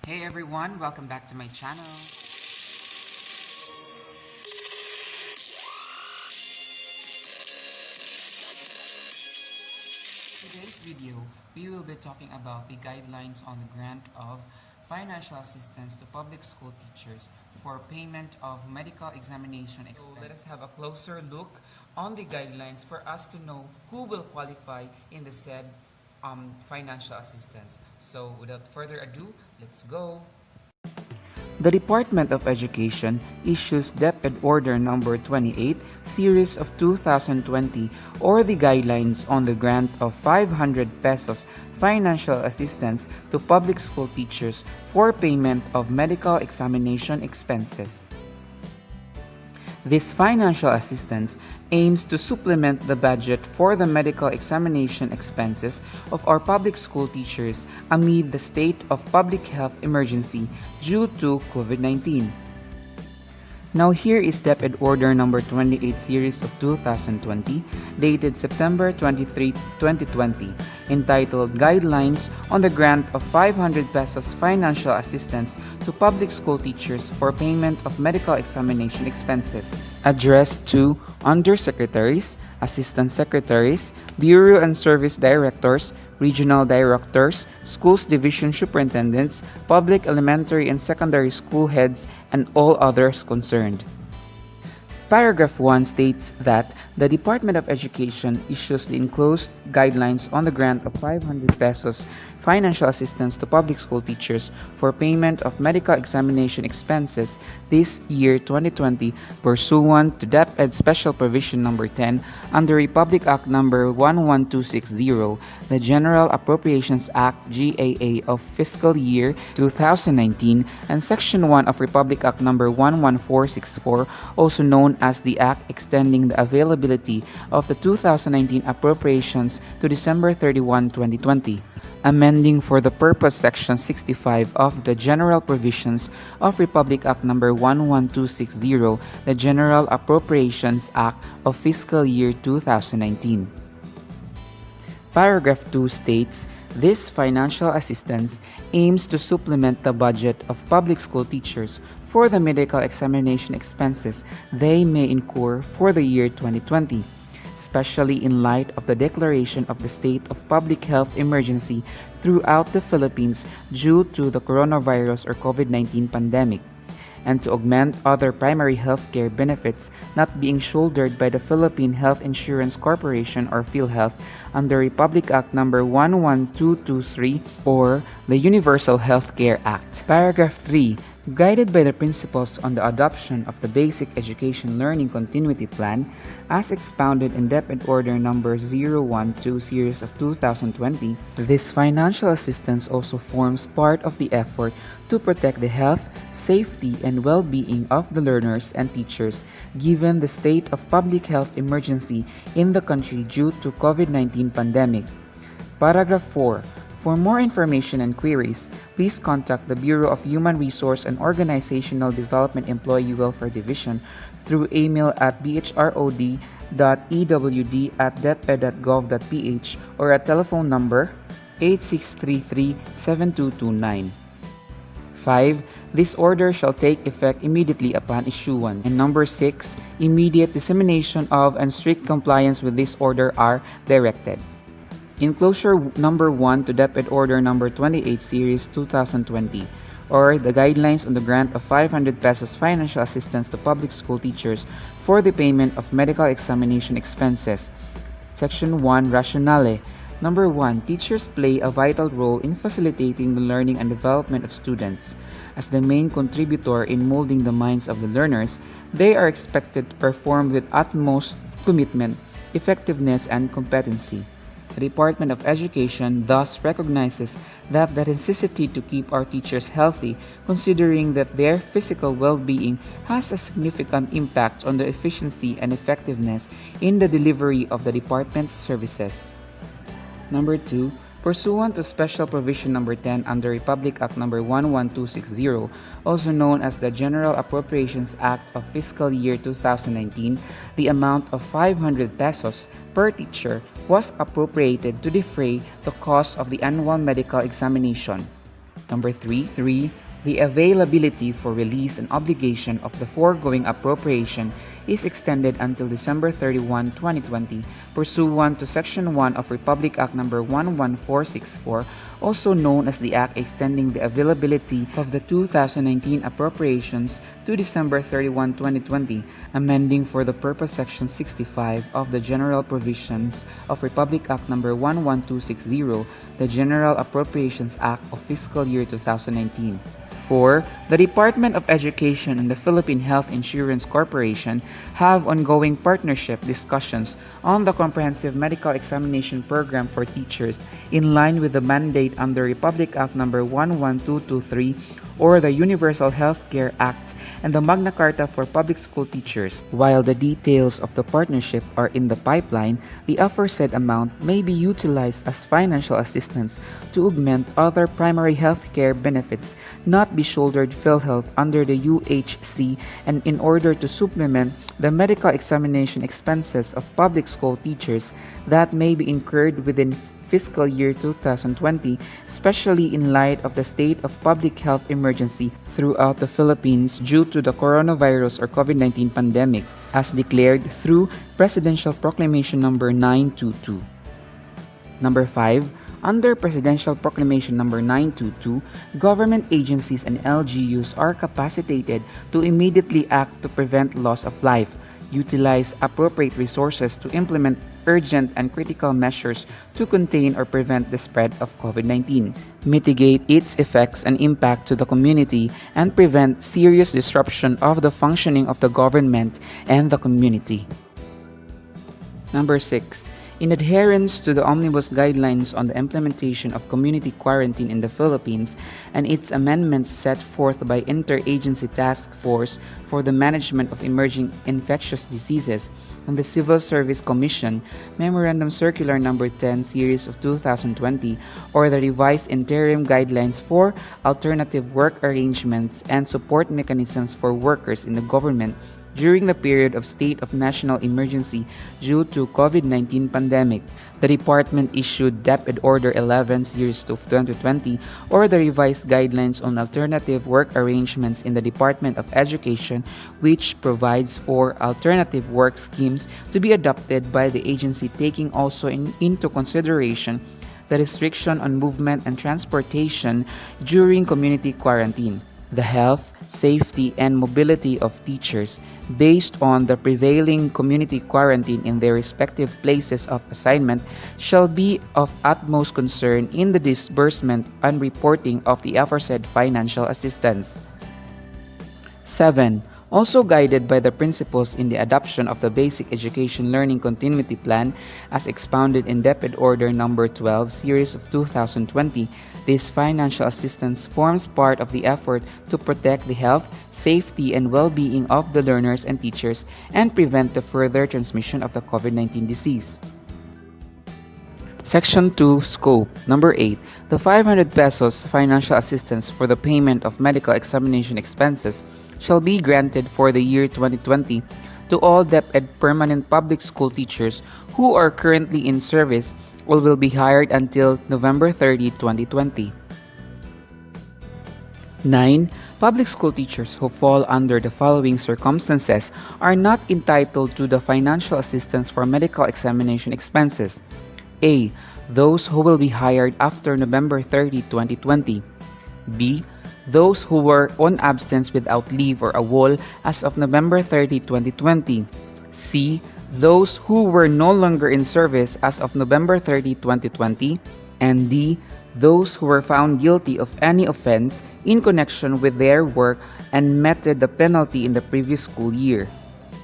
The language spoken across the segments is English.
Hey everyone, welcome back to my channel. Today's video, we will be talking about the guidelines on the grant of financial assistance to public school teachers for payment of medical examination expenses. So let us have a closer look on the guidelines for us to know who will qualify in the said financial assistance. So without further ado, let's go. The Department of Education issues DepEd Order Number 28, Series of 2020, or the guidelines on the grant of 500 pesos financial assistance to public school teachers for payment of medical examination expenses. This financial assistance aims to supplement the budget for the medical examination expenses of our public school teachers amid the state of public health emergency due to COVID-19. Now here is DepEd Order Number 28 Series of 2020, dated September 23, 2020, entitled Guidelines on the Grant of 500 Pesos Financial Assistance to Public School Teachers for Payment of Medical Examination Expenses. Addressed to Undersecretaries, Assistant Secretaries, Bureau and Service Directors, Regional Directors, Schools Division Superintendents, Public Elementary and Secondary School Heads, and all others concerned. Paragraph 1 states that the Department of Education issues the enclosed guidelines on the grant of 500 pesos financial assistance to public school teachers for payment of medical examination expenses this year 2020 pursuant to DepEd Special Provision Number 10 under Republic Act Number 11260, the General Appropriations Act GAA of fiscal year 2019, and Section 1 of Republic Act Number 11464, also known as the Act extending the availability of the 2019 appropriations to December 31, 2020. Amending for the purpose Section 65 of the General Provisions of Republic Act Number 11260, the General Appropriations Act of fiscal year 2019. Paragraph 2 states, this financial assistance aims to supplement the budget of public school teachers for the medical examination expenses they may incur for the year 2020. Especially in light of the declaration of the state of public health emergency throughout the Philippines due to the coronavirus or COVID-19 pandemic, and to augment other primary healthcare benefits not being shouldered by the Philippine Health Insurance Corporation or PhilHealth under Republic Act Number 11223 or the Universal Healthcare Act. Paragraph 3. Guided by the principles on the adoption of the Basic Education Learning Continuity Plan, as expounded in DepEd Order Number 012 Series of 2020, this financial assistance also forms part of the effort to protect the health, safety, and well-being of the learners and teachers given the state of public health emergency in the country due to COVID-19 pandemic. Paragraph 4. For more information and queries, please contact the Bureau of Human Resource and Organizational Development Employee Welfare Division through email at bhrod.ewd@deped.gov.ph or at telephone number 8633-7229. 5. This order shall take effect immediately upon issuance. And number 6. Immediate dissemination of and strict compliance with this order are directed. Enclosure number 1 to DepEd Order Number 28 Series 2020, or the guidelines on the grant of 500 pesos financial assistance to public school teachers for the payment of medical examination expenses. Section 1 Rationale. Number 1. Teachers play a vital role in facilitating the learning and development of students. As the main contributor in molding the minds of the learners, they are expected to perform with utmost commitment, effectiveness, and competency. The Department of Education thus recognizes that the necessity to keep our teachers healthy, considering that their physical well-being has a significant impact on the efficiency and effectiveness in the delivery of the department's services. Number 2. Pursuant to Special Provision Number 10 under Republic Act Number 11260, also known as the General Appropriations Act of fiscal year 2019, the amount of 500 pesos per teacher was appropriated to defray the cost of the annual medical examination. Number 3, the availability for release and obligation of the foregoing appropriation is extended until December 31, 2020, pursuant to Section 1 of Republic Act No. 11464, also known as the Act extending the availability of the 2019 appropriations to December 31, 2020, amending for the purpose Section 65 of the General Provisions of Republic Act No. 11260, the General Appropriations Act of Fiscal Year 2019. 4. The Department of Education and the Philippine Health Insurance Corporation have ongoing partnership discussions on the Comprehensive Medical Examination Program for teachers in line with the mandate under Republic Act No. 11223 or the Universal Healthcare Act and the Magna Carta for Public School Teachers. While the details of the partnership are in the pipeline, the aforesaid amount may be utilized as financial assistance to augment other primary healthcare benefits not be shouldered PhilHealth under the UHC and in order to supplement the medical examination expenses of public school teachers that may be incurred within fiscal year 2020, especially in light of the state of public health emergency throughout the Philippines due to the coronavirus or COVID-19 pandemic, as declared through Presidential Proclamation No. 922. Number 5. Under Presidential Proclamation No. 922, government agencies and LGUs are capacitated to immediately act to prevent loss of life, utilize appropriate resources to implement urgent and critical measures to contain or prevent the spread of COVID-19, mitigate its effects and impact to the community, and prevent serious disruption of the functioning of the government and the community. Number 6. In adherence to the Omnibus Guidelines on the Implementation of Community Quarantine in the Philippines and its amendments set forth by Interagency Task Force for the Management of Emerging Infectious Diseases and the Civil Service Commission, Memorandum Circular No. 10 Series of 2020, or the Revised Interim Guidelines for Alternative Work Arrangements and Support Mechanisms for Workers in the Government during the period of state of national emergency due to COVID-19 pandemic, the department issued DepEd Order 11 Series of 2020 or the revised guidelines on alternative work arrangements in the Department of Education, which provides for alternative work schemes to be adopted by the agency, taking also into consideration the restriction on movement and transportation during community quarantine, the health, safety, and mobility of teachers based on the prevailing community quarantine in their respective places of assignment shall be of utmost concern in the disbursement and reporting of the aforesaid financial assistance. 7. Also guided by the principles in the adoption of the Basic Education Learning Continuity Plan as expounded in DepEd Order No. 12 Series of 2020, this financial assistance forms part of the effort to protect the health, safety, and well-being of the learners and teachers and prevent the further transmission of the COVID-19 disease. Section 2 Scope Number 8. The 500 pesos financial assistance for the payment of medical examination expenses shall be granted for the year 2020 to all DepEd permanent public school teachers who are currently in service or will be hired until November 30, 2020. 9. Public school teachers who fall under the following circumstances are not entitled to the financial assistance for medical examination expenses. A. Those who will be hired after November 30, 2020. B. Those who were on absence without leave or AWOL as of November 30, 2020. C. Those who were no longer in service as of November 30, 2020. And D. Those who were found guilty of any offense in connection with their work and meted the penalty in the previous school year.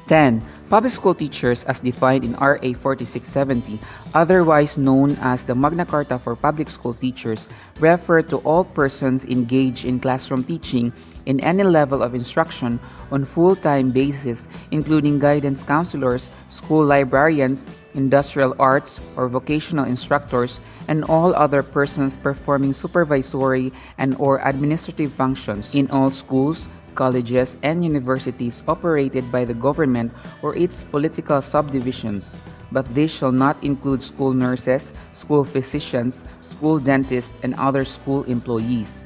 10. Public school teachers as defined in RA 4670, otherwise known as the Magna Carta for Public School Teachers, refer to all persons engaged in classroom teaching in any level of instruction on full-time basis, including guidance counselors, school librarians, industrial arts or vocational instructors, and all other persons performing supervisory and or administrative functions in all schools, colleges, and universities operated by the government or its political subdivisions, but this shall not include school nurses, school physicians, school dentists, and other school employees.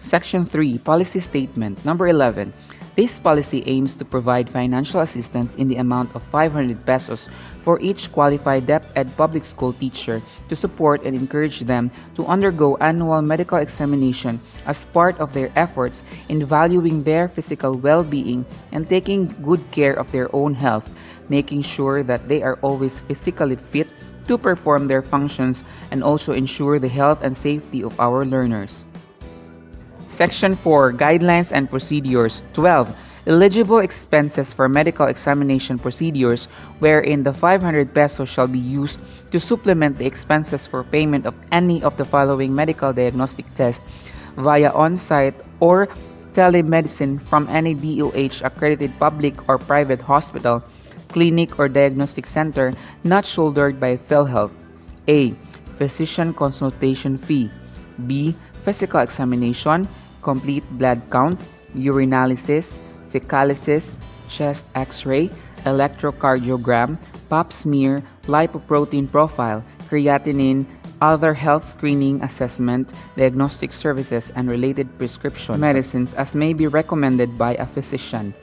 Section 3, Policy Statement. Number 11. This policy aims to provide financial assistance in the amount of 500 pesos for each qualified DepEd public school teacher to support and encourage them to undergo annual medical examination as part of their efforts in valuing their physical well-being and taking good care of their own health, making sure that they are always physically fit to perform their functions and also ensure the health and safety of our learners. Section 4, Guidelines and Procedures. 12. Eligible expenses for medical examination procedures wherein the 500 pesos shall be used to supplement the expenses for payment of any of the following medical diagnostic tests via on-site or telemedicine from any DOH accredited public or private hospital, clinic or diagnostic center not shouldered by PhilHealth. A. Physician consultation fee. B. Physical examination, complete blood count, urinalysis, fecalysis, chest x-ray, electrocardiogram, pap smear, lipoprotein profile, creatinine, other health screening assessment, diagnostic services, and related prescription medicines as may be recommended by a physician.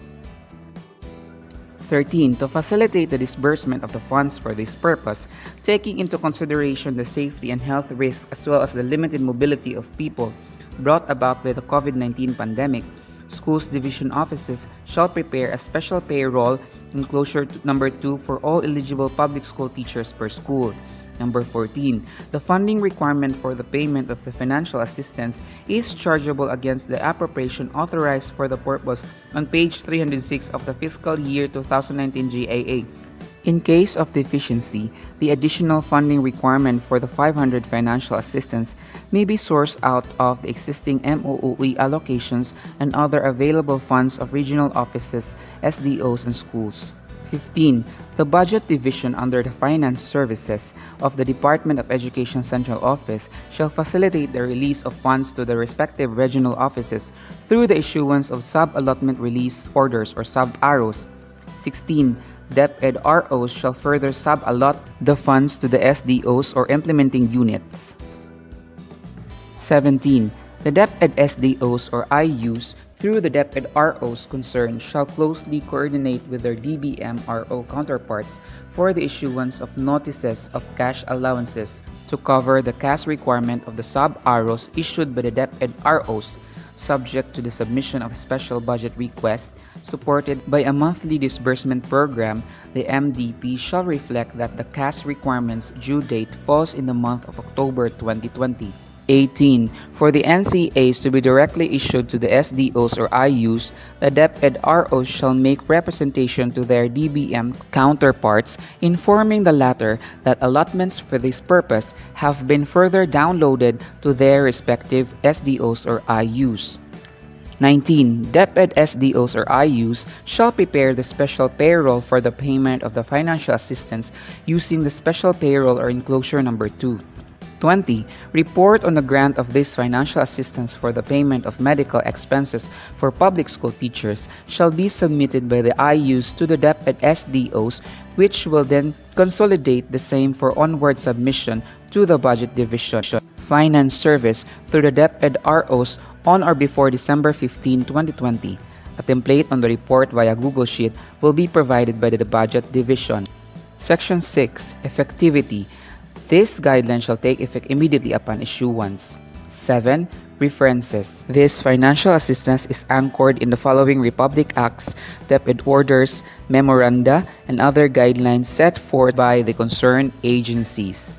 13. To facilitate the disbursement of the funds for this purpose, taking into consideration the safety and health risks as well as the limited mobility of people brought about by the COVID-19 pandemic, schools division offices shall prepare a special payroll enclosure number 2 for all eligible public school teachers per school. Number 14. The funding requirement for the payment of the financial assistance is chargeable against the appropriation authorized for the purpose on page 306 of the fiscal year 2019 GAA. In case of deficiency, the additional funding requirement for the 500 financial assistance may be sourced out of the existing MOOE allocations and other available funds of regional offices, SDOs, and schools. 15. The Budget Division under the Finance Services of the Department of Education Central Office shall facilitate the release of funds to the respective regional offices through the issuance of sub-allotment release orders or sub-arrows. 16. DepEd ROs shall further sub-allot the funds to the SDOs or implementing units. 17. The DepEd SDOs or IUs through the DepEd ROs concerned shall closely coordinate with their DBM RO counterparts for the issuance of notices of cash allowances to cover the cash requirement of the sub-ROs issued by the DepEd ROs, subject to the submission of a special budget request supported by a monthly disbursement program. The MDP shall reflect that the cash requirements due date falls in the month of October 2020. 18. For the NCAs to be directly issued to the SDOs or IUs, the DepEd ROs shall make representation to their DBM counterparts, informing the latter that allotments for this purpose have been further downloaded to their respective SDOs or IUs. 19. DepEd SDOs or IUs shall prepare the special payroll for the payment of the financial assistance using the special payroll or enclosure number 2. 20. Report on the grant of this financial assistance for the payment of medical expenses for public school teachers shall be submitted by the IUs to the DepEd SDOs, which will then consolidate the same for onward submission to the Budget Division Finance Service through the DepEd ROs on or before December 15, 2020. A template on the report via Google Sheet will be provided by the Budget Division. Section 6. Effectivity. This guideline shall take effect immediately upon issuance. 7. References. This financial assistance is anchored in the following Republic Acts, DepEd orders, memoranda, and other guidelines set forth by the concerned agencies.